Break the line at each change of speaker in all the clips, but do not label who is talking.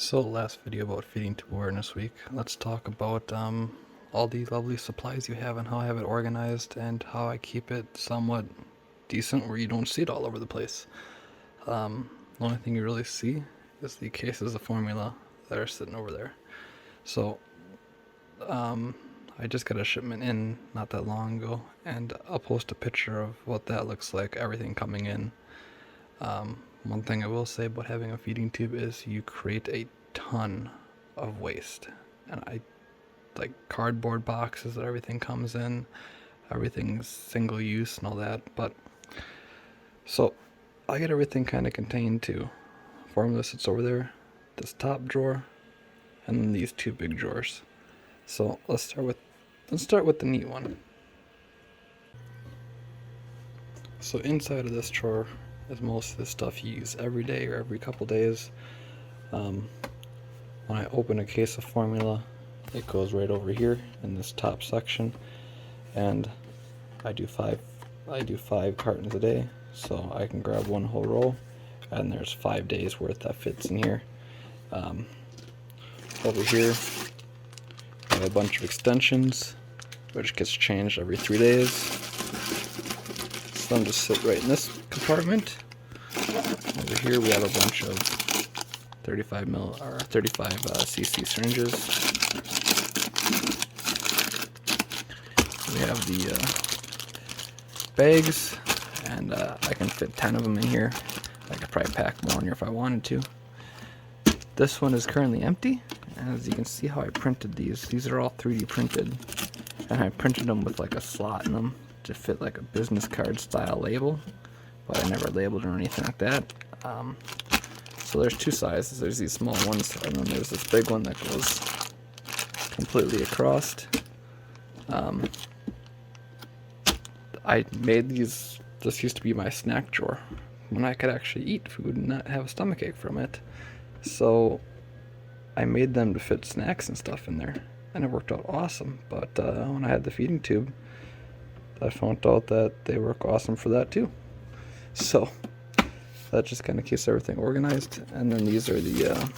So last video about feeding to awareness week. Let's talk about all the lovely supplies you have and how I have it organized and how I keep it somewhat decent where you don't see it all over the place. The only thing you really see is the cases of formula that are sitting over there. So I just got a shipment in not that long ago, and I'll post a picture of what that looks like, everything coming in. One thing I will say about having a feeding tube is you create a ton of waste. And I like cardboard boxes that everything comes in, everything's single use and all that. But so I get everything kind of contained to formula sits over there, this top drawer, and then these two big drawers. So let's start with the neat one. So inside of this drawer is most of the stuff you use every day or every couple days. When I open a case of formula, it goes right over here in this top section, and I do five cartons a day, so I can grab one whole roll, and there's 5 days worth that fits in here. Over here, I have a bunch of extensions, which gets changed every 3 days. Some just sit right in this compartment. Over here we have a bunch of 35 cc syringes. We have the bags, and I can fit 10 of them in here. I could probably pack more in here if I wanted to. This one is currently empty, and as you can see how I printed these are all 3D printed, and I printed them with like a slot in them to fit like a business card style label, but I never labeled or anything like that. So there's two sizes. There's these small ones, and then there's this big one that goes completely across. I made these. This used to be my snack drawer when I could actually eat food and not have a stomachache from it. So I made them to fit snacks and stuff in there, and it worked out awesome. But when I had the feeding tube, I found out that they work awesome for that too. So that just kind of keeps everything organized. And then these are the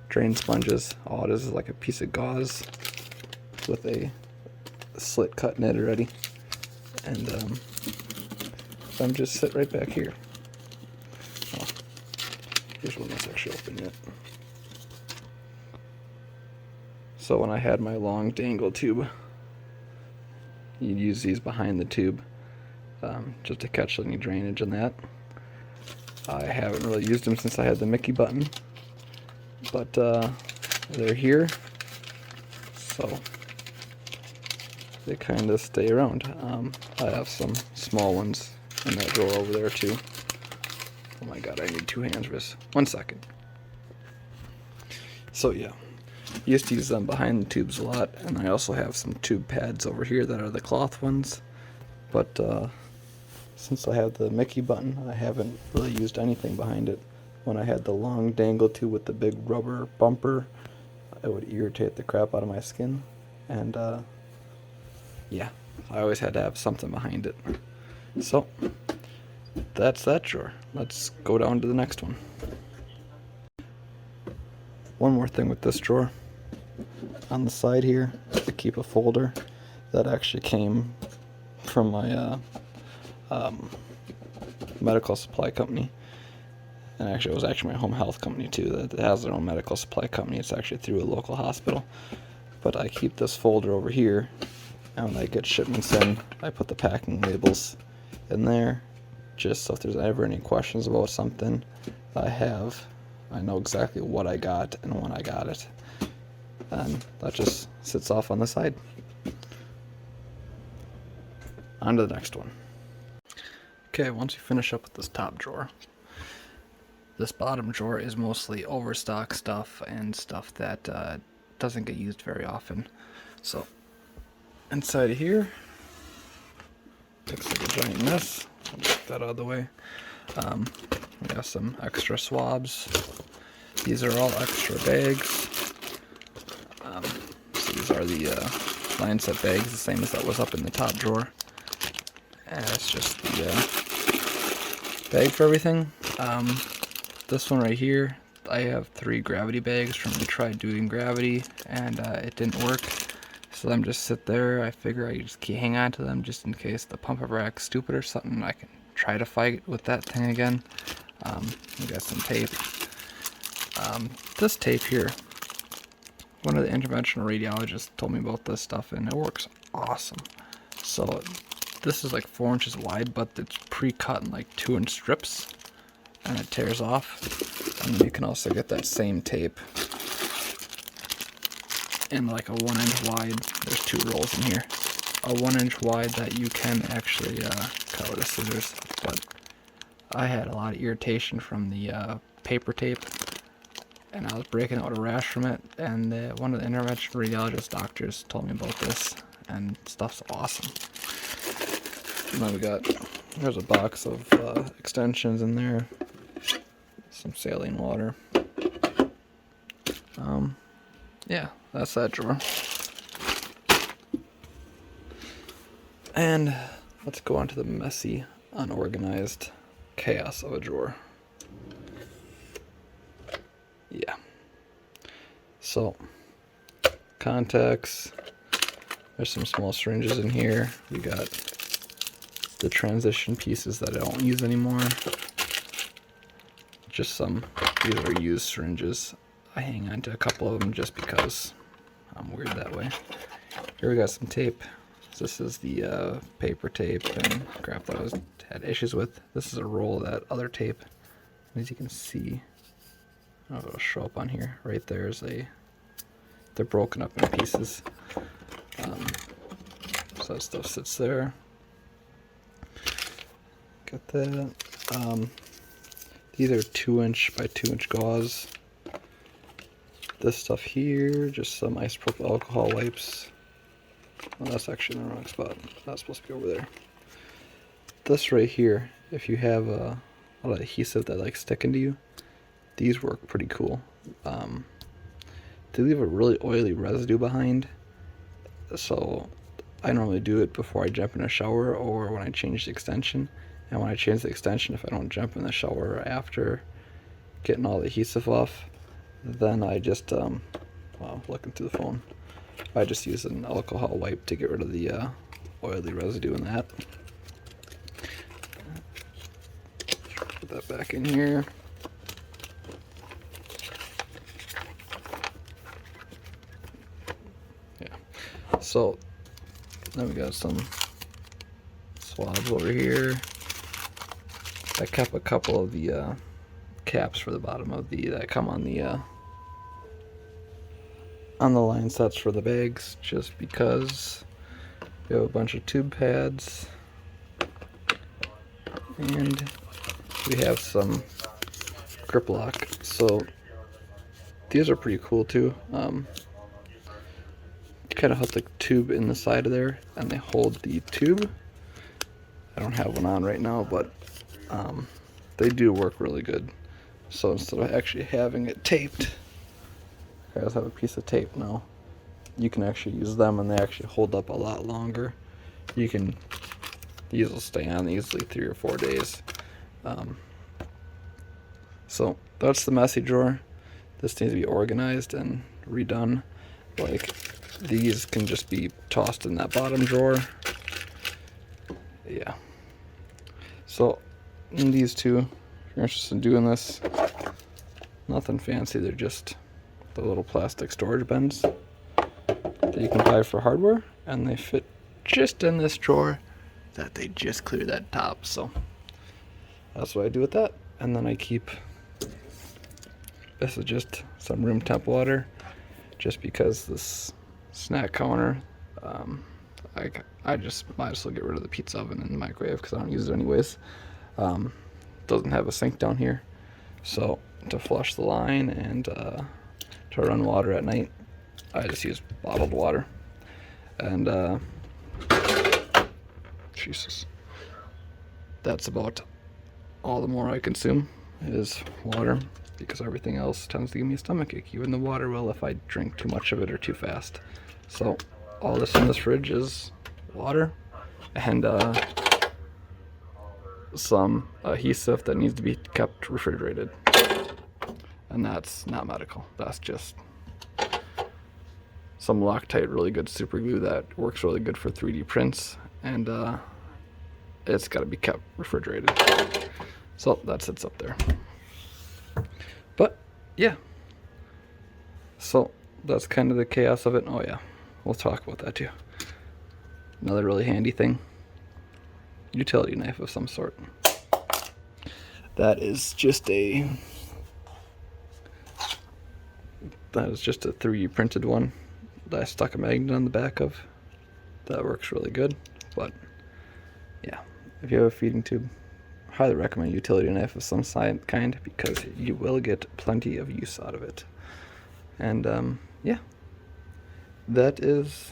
drain sponges. All it is like a piece of gauze with a slit cut in it already. And them just sit right back here. Oh, here's one that's actually open yet. So when I had my long dangle tube, you'd use these behind the tube just to catch any drainage in that. I haven't really used them since I had the Mickey button, but they're here, so they kind of stay around. I have some small ones in that drawer over there too. Oh my god, I need 2 hands for this. 1 second. So yeah, used to use them behind the tubes a lot, and I also have some tube pads over here that are the cloth ones, but since I have the Mickey button, I haven't really used anything behind it. When I had the long dangle tube with the big rubber bumper, it would irritate the crap out of my skin, and yeah, I always had to have something behind it. So that's that drawer. Let's go down to the next one. One more thing with this drawer. On the side here, I keep a folder that actually came from my medical supply company, and actually it was actually my home health company too that has their own medical supply company. It's actually through a local hospital, but I keep this folder over here, and when I get shipments in, I put the packing labels in there, just so if there's ever any questions about something I know exactly what I got and when I got it, and that just sits off on the side. On to the next one. Okay, once you finish up with this top drawer, this bottom drawer is mostly Overstock stuff and stuff that doesn't get used very often. So inside of here, looks like a giant mess. I'll get that out of the way. We got some extra swabs. These are all extra bags. So these are the line set bags, the same as that was up in the top drawer. And it's just the bag for everything. This one right here, I have 3 gravity bags from the tried doing gravity, and it didn't work. So them just sit there. I figure I just keep hang on to them just in case the pump ever acts stupid or something. I can try to fight with that thing again. We got some tape. This tape here, one of the interventional radiologists told me about this stuff, and it works awesome. So this is like 4 inches wide, but it's pre-cut in like 2-inch strips, and it tears off. And you can also get that same tape in like a 1-inch wide. There's 2 rolls in here. A 1-inch wide that you can actually cut with a scissors. But I had a lot of irritation from the paper tape, and I was breaking out a rash from it. And one of the interventional radiologist doctors told me about this, and stuff's awesome. And then there's a box of extensions in there, some saline water. Yeah, that's that drawer. And let's go on to the messy, unorganized chaos of a drawer. Yeah. So, contacts. There's some small syringes in here. We got the transition pieces that I don't use anymore. Just some, these are used syringes. I hang on to a couple of them just because I'm weird that way. Here we got some tape. So this is the paper tape and crap that I had issues with. This is a roll of that other tape. As you can see, I don't know if it'll show up on here. Right there is they're broken up in pieces. So that stuff sits there. Got that. These are 2-inch by 2-inch gauze. This stuff here, just some isopropyl alcohol wipes. Well, that's actually in the wrong spot. That's supposed to be over there. This right here, if you have a lot of adhesive that like sticking to you, these work pretty cool. They leave a really oily residue behind, so I normally do it before I jump in a shower or when I change the extension. And when I change the extension, if I don't jump in the shower after getting all the adhesive off, then I just, looking through the phone, I just use an alcohol wipe to get rid of the oily residue in that. Put that back in here. Yeah. So then we got some swabs over here. I kept a couple of the caps for the bottom of that come on the line sets for the bags, just because we have a bunch of tube pads, and we have some grip lock. So these are pretty cool too. You kind of hook the tube in the side of there, and they hold the tube. I don't have one on right now, but they do work really good. So instead of actually having it taped, I just have a piece of tape now. You can actually use them, and they actually hold up a lot longer. These will stay on easily 3 or 4 days. So that's the messy drawer. This needs to be organized and redone. Like, these can just be tossed in that bottom drawer. Yeah. So in these two, if you're interested in doing this, nothing fancy. They're just the little plastic storage bins that you can buy for hardware, and they fit just in this drawer that they just clear that top. So that's what I do with that. And then I keep, this is just some room temp water, just because this snack counter, I just might as well get rid of the pizza oven and the microwave because I don't use it anyways. Doesn't have a sink down here, so to flush the line and to run water at night, I just use bottled water. And Jesus, that's about all the more I consume is water, because everything else tends to give me a stomachache. Even the water will if I drink too much of it or too fast. So all this in this fridge is water and some adhesive that needs to be kept refrigerated. and that's not medical. That's just some Loctite really good super glue that works really good for 3D prints, and it's got to be kept refrigerated. So that sits up there. But yeah, so that's kind of the chaos of it. Oh yeah, we'll talk about that too. Another really handy thing, utility knife of some sort. That is just a 3D printed one that I stuck a magnet on the back of. That works really good. But yeah, if you have a feeding tube, I highly recommend a utility knife of some kind, because you will get plenty of use out of it. And yeah, that is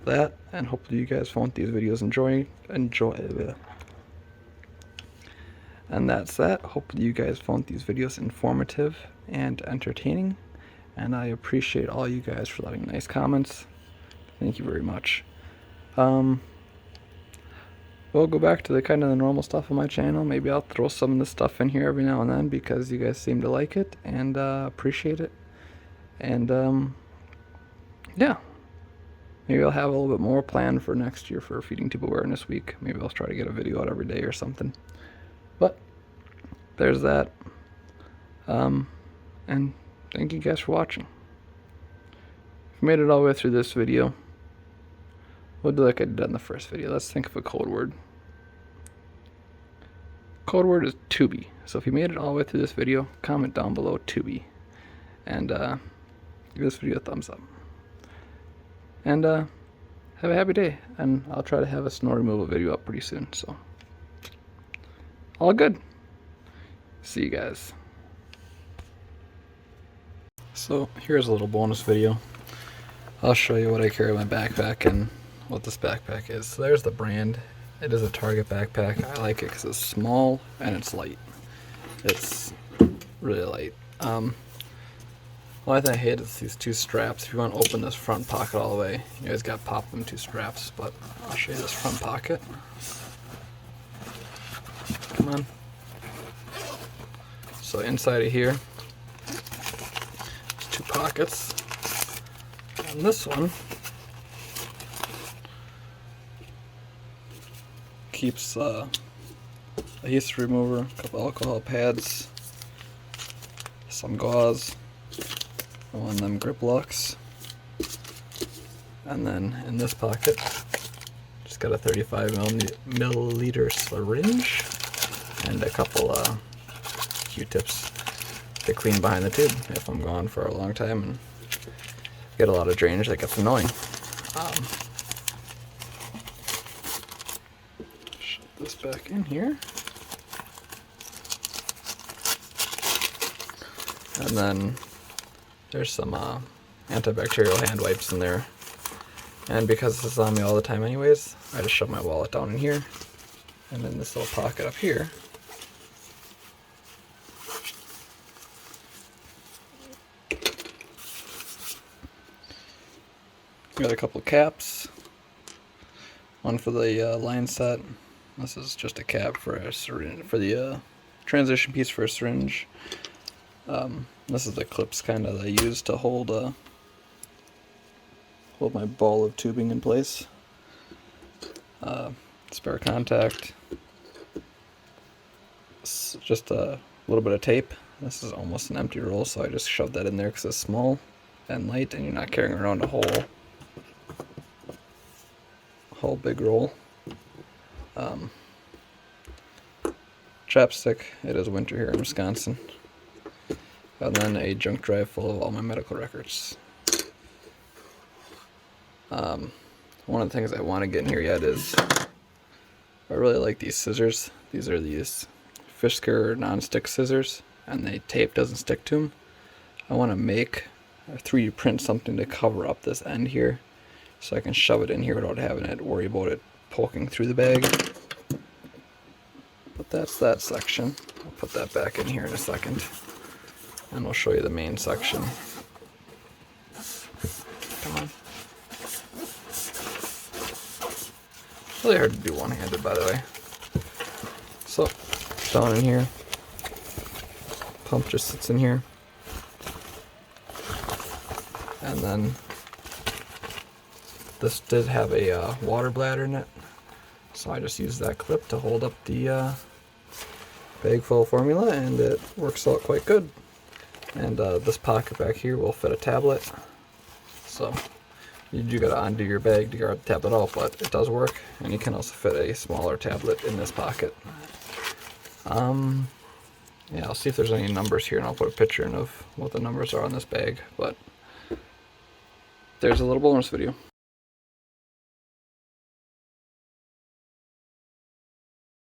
that, and hopefully you guys found these videos enjoyable. And that's that. Hopefully you guys found these videos informative and entertaining, and I appreciate all you guys for leaving nice comments. Thank you very much. We'll go back to the kind of the normal stuff on my channel. Maybe I'll throw some of this stuff in here every now and then because you guys seem to like it and appreciate it. And yeah, maybe I'll have a little bit more planned for next year for Feeding Tube Awareness Week. Maybe I'll try to get a video out every day or something. But there's that. And thank you guys for watching. If you made it all the way through this video, we'll do like I did in the first video. Let's think of a code word. Code word is Tubi. So if you made it all the way through this video, comment down below Tubi. And give this video a thumbs up. And have a happy day. And I'll try to have a snow removal video up pretty soon. So all good. See you guys. So here's a little bonus video. I'll show you what I carry in my backpack and what this backpack is. So there's the brand. It is a Target backpack. I like it because it's small and it's light. It's really light. One thing I hate is these two straps. If you want to open this front pocket all the way, you guys got to pop them two straps. But I'll show you this front pocket. Come on. So inside of here, there's two pockets. And this one keeps a adhesive remover, a couple alcohol pads, some gauze, one of them grip locks, and then in this pocket just got a 35 milliliter syringe and a couple Q-tips to clean behind the tube if I'm gone for a long time and get a lot of drainage that gets annoying. Shut this back in here. And then there's some antibacterial hand wipes in there. And because this is on me all the time anyways, I just shove my wallet down in here. And then this little pocket up here, got a couple caps. One for the line set. This is just a cap for a syringe, for the transition piece for a syringe. This is the clips kind of that I use to hold my ball of tubing in place. Spare contact. Just a little bit of tape. This is almost an empty roll, so I just shoved that in there because it's small and light, and you're not carrying around a whole big roll. Chapstick. It is winter here in Wisconsin. And then a junk drive full of all my medical records. One of the things I want to get in here yet is I really like these scissors. These are these Fisker non-stick scissors, and the tape doesn't stick to them. I want to make a 3D print something to cover up this end here, so I can shove it in here without having to worry about it poking through the bag. But that's that section. I'll put that back in here in a second, and I'll show you the main section. Come on. Really hard to do one-handed, by the way. So, down in here, pump just sits in here. And then this did have a water bladder in it, so I just used that clip to hold up the bag full of formula, and it works out quite good. And this pocket back here will fit a tablet, so you do gotta undo your bag to get the tablet out, but it does work, and you can also fit a smaller tablet in this pocket. Yeah, I'll see if there's any numbers here, and I'll put a picture in of what the numbers are on this bag, but there's a little bonus video.